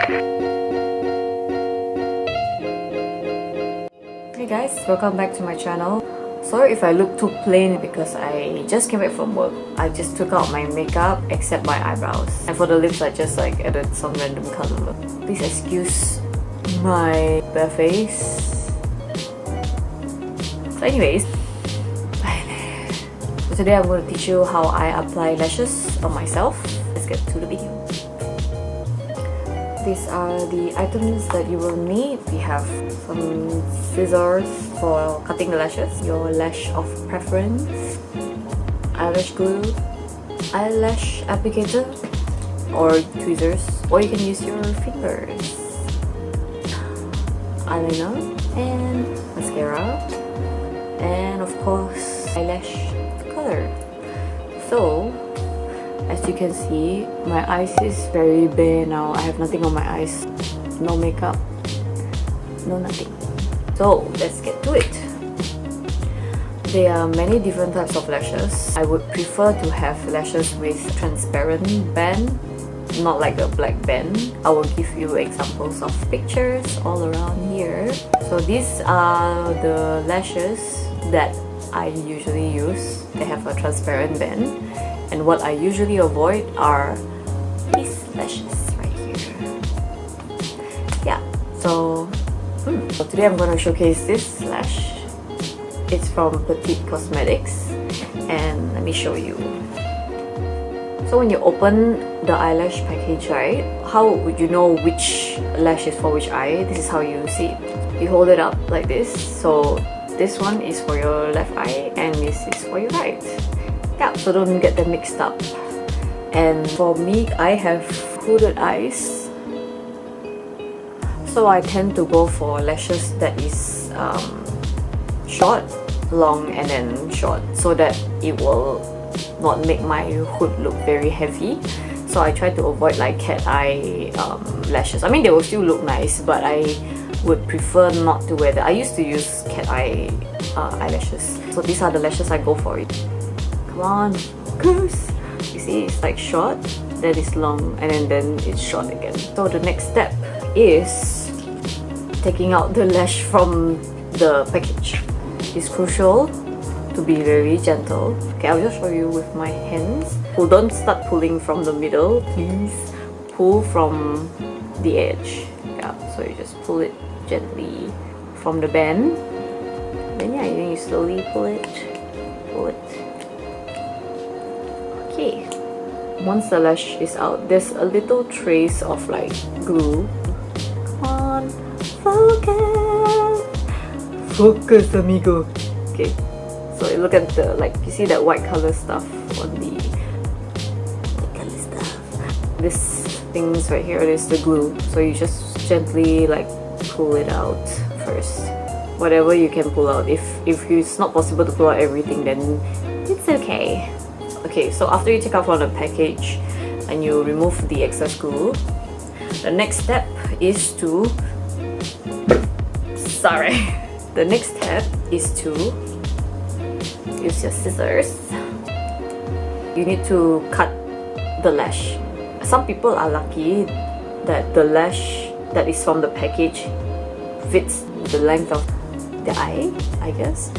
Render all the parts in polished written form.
Hey guys, welcome back to my channel. Sorry if I look too plain because I just came back from work. I just took out my makeup except my eyebrows. And for the lips I just like added some random color. Please excuse my bare face. So anyways, so today I'm going to teach you how I apply lashes on myself. Let's get to the video. These are the items that you will need. We have some scissors for cutting the lashes, your lash of preference, eyelash glue, eyelash applicator or tweezers, or you can use your fingers, eyeliner and mascara, and of course eyelash color. So as you can see, my eyes is very bare now. I have nothing on my eyes. No makeup. No nothing. So let's get to it. There are many different types of lashes. I would prefer to have lashes with transparent band, not like a black band. I will give you examples of pictures all around here. So these are the lashes that I usually use. They have a transparent band. And what I usually avoid are these lashes right here. Yeah, so today I'm going to showcase this lash. It's from petitecosmetics, and let me show you. So when you open the eyelash package, right, how would you know which lash is for which eye? This is how you see it. You hold it up like this. So this one is for your left eye and this is for your right. Yeah, so don't get them mixed up. And for me, I have hooded eyes, so I tend to go for lashes that is short, long, and then short, so that it will not make my hood look very heavy. So I try to avoid like cat eye lashes. I mean, they will still look nice, but I would prefer not to wear that. I used to use cat eye eyelashes. So these are the lashes I go for. Come on, goose! You see, it's like short, then it's long, and then it's short again. So the next step is taking out the lash from the package. It's crucial to be very gentle. Okay, I'll just show you with my hands. Well, don't start pulling from the middle, please. Pull from the edge. Yeah, so you just pull it gently from the band. Then yeah, you slowly pull it. Okay, once the lash is out, there's a little trace of like glue. Come on, focus amigo. Okay, so look at the, like, you see that white color stuff on the this things right here is the glue. So you just gently like pull it out first, whatever you can pull out. If it's not possible to pull out everything, then it's okay. Okay, so after you take out from the package and you remove the excess glue, the next step is to the next step is to use your scissors. You need to cut the lash. Some people are lucky that the lash that is from the package fits the length of the eye, I guess.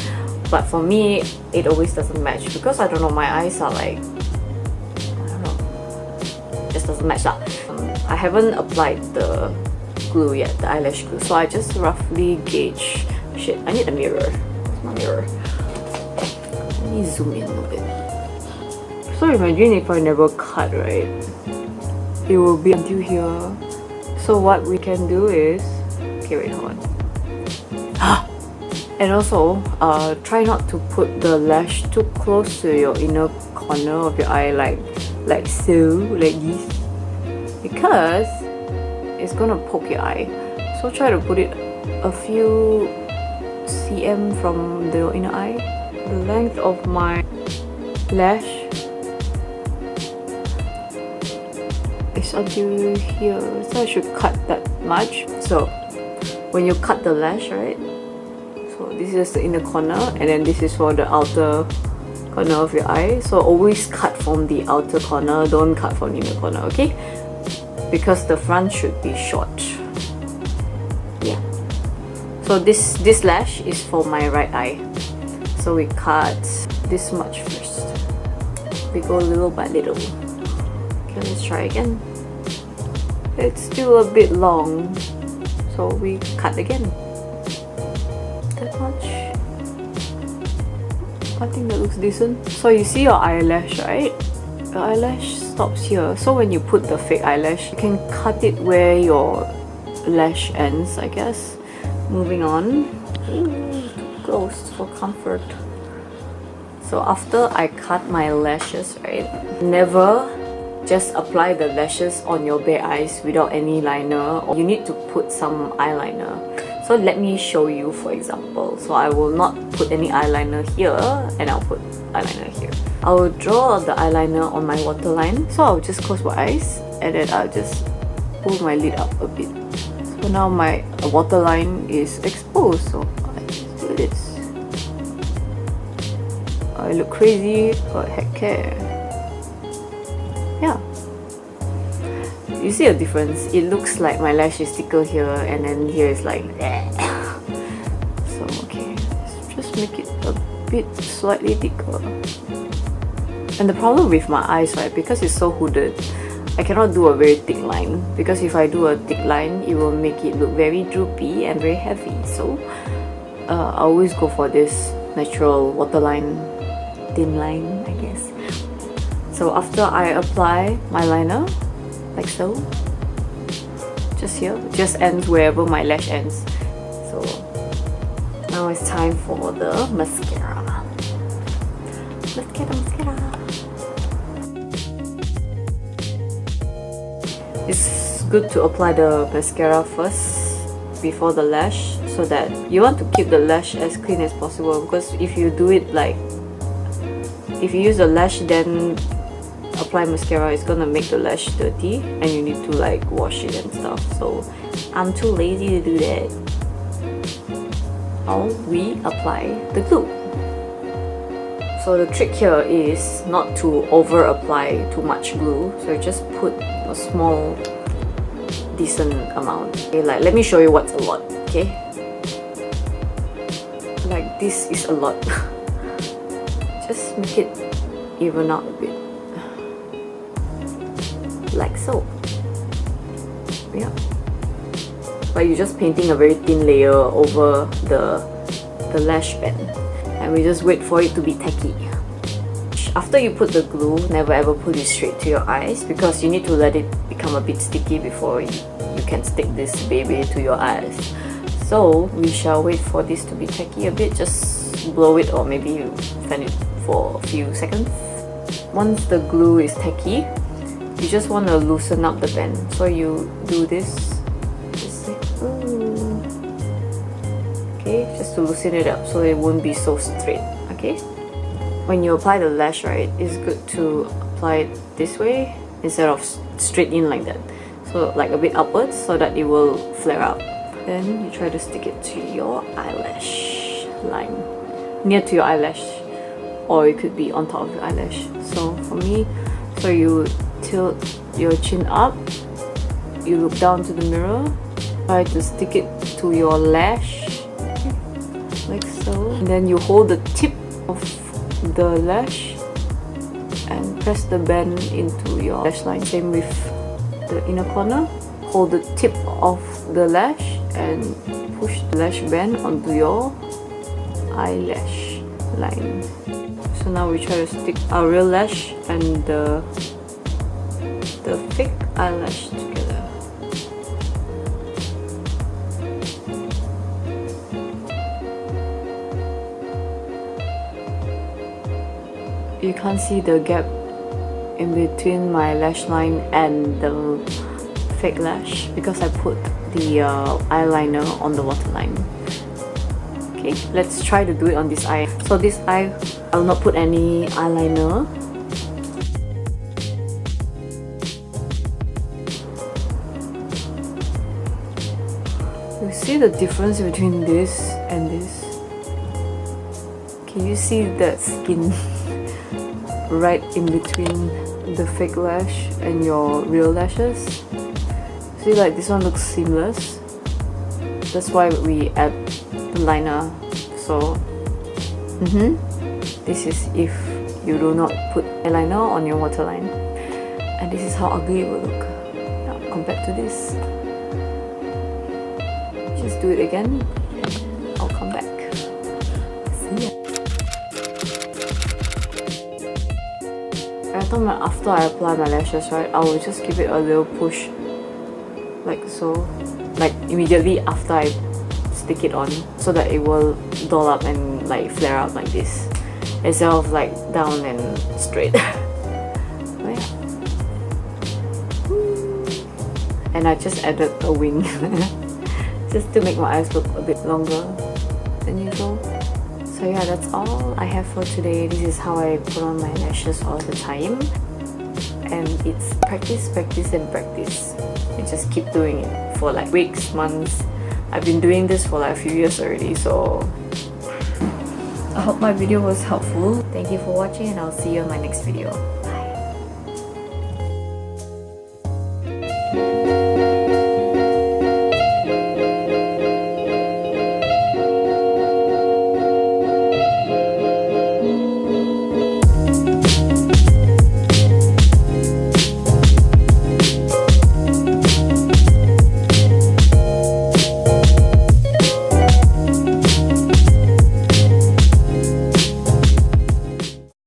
But for me, it always doesn't match because I don't know, my eyes are like, I don't know, just doesn't match up. I haven't applied the glue yet, the eyelash glue, so I just roughly gauge. Shit, I need a mirror. Where's my mirror? Let me zoom in a little bit. So imagine if I never cut, right? It will be until here. So what we can do is, okay, wait, hold on. And also, try not to put the lash too close to your inner corner of your eye, like so, like this, because it's gonna poke your eye. So try to put it a few cm from the inner eye. The length of my lash is until here, so I should cut that much. So when you cut the lash, right? So this is the inner corner, and then this is for the outer corner of your eye. So always cut from the outer corner, don't cut from the inner corner, okay? because the front should be short. Yeah. So this lash is for my right eye. So we cut this much first. We go little by little. Okay, let's try again. It's still a bit long, so we cut again. That much. I think that looks decent. So you see your eyelash, right? The eyelash stops here. So when you put the fake eyelash, you can cut it where your lash ends, I guess. Moving on. Ooh, close for comfort. So after I cut my lashes, right? Never just apply the lashes on your bare eyes without any liner. You need to put some eyeliner. So let me show you, for example. So I will not put any eyeliner here, and I'll put eyeliner here. I will draw the eyeliner on my waterline. So I'll just close my eyes, and then I'll just pull my lid up a bit. So now my waterline is exposed. So I just do this. I look crazy, but heck care. Yeah. You see a difference? It looks like my lash is thicker here, and then here is like so okay, let's just make it a bit slightly thicker. And the problem with my eyes, right, because it's so hooded, I cannot do a very thick line, because if I do a thick line, it will make it look very droopy and very heavy. So I always go for this natural waterline, thin line, I guess. So after I apply my liner, like so, just here, just ends wherever my lash ends. So now it's time for the mascara. Mascara. It's good to apply the mascara first before the lash, so that you want to keep the lash as clean as possible, because if you do it like, if you use the lash then apply mascara, it's gonna make the lash dirty, and you need to like wash it and stuff. So I'm too lazy to do that. Now we apply the glue. So the trick here is not to over apply too much glue. So just put a small decent amount. Okay, like let me show you what's a lot. Okay, like this is a lot. Just make it even out a bit. Like so. Yeah. But you're just painting a very thin layer over the lash band, and we just wait for it to be tacky. After you put the glue, never ever put it straight to your eyes, because you need to let it become a bit sticky before you can stick this baby to your eyes. So we shall wait for this to be tacky a bit. Just blow it, or maybe fan it for a few seconds. Once the glue is tacky, you just want to loosen up the band. So you do this, just like, okay, just to loosen it up so it won't be so straight. Okay, when you apply the lash, right, it's good to apply it this way instead of straight in like that. So like a bit upwards, so that it will flare out. Then you try to stick it to your eyelash line, near to your eyelash, or it could be on top of your eyelash. So for me, so you tilt your chin up, you look down to the mirror, try to stick it to your lash, like so. And then you hold the tip of the lash and press the band into your lash line. Same with the inner corner. Hold the tip of the lash and push the lash band onto your eyelash line. So now we try to stick our real lash and the fake eyelash together. You can't see the gap in between my lash line and the fake lash because I put the eyeliner on the waterline. Okay, let's try to do it on this eye. So this eye, I will not put any eyeliner. You see the difference between this and this? Can you see that skin right in between the fake lash and your real lashes? feel like this one looks seamless. That's why we add the liner. So this is if you do not put eyeliner on your waterline, and this is how ugly it will look compared to this. Just do it again. I'll come back. See ya. I thought after I apply my lashes, right, I will just give it a little push, like so, like immediately after I stick it on, so that it will doll up and like flare up like this, instead of like down and straight. Oh, yeah. And I just added a wing just to make my eyes look a bit longer than usual. So yeah, that's all I have for today. This is how I put on my lashes all the time, and it's practice, practice and practice. You just keep doing it for like weeks, months. I've been doing this for like a few years already, so I hope my video was helpful. Thank you for watching, and I'll see you on my next video.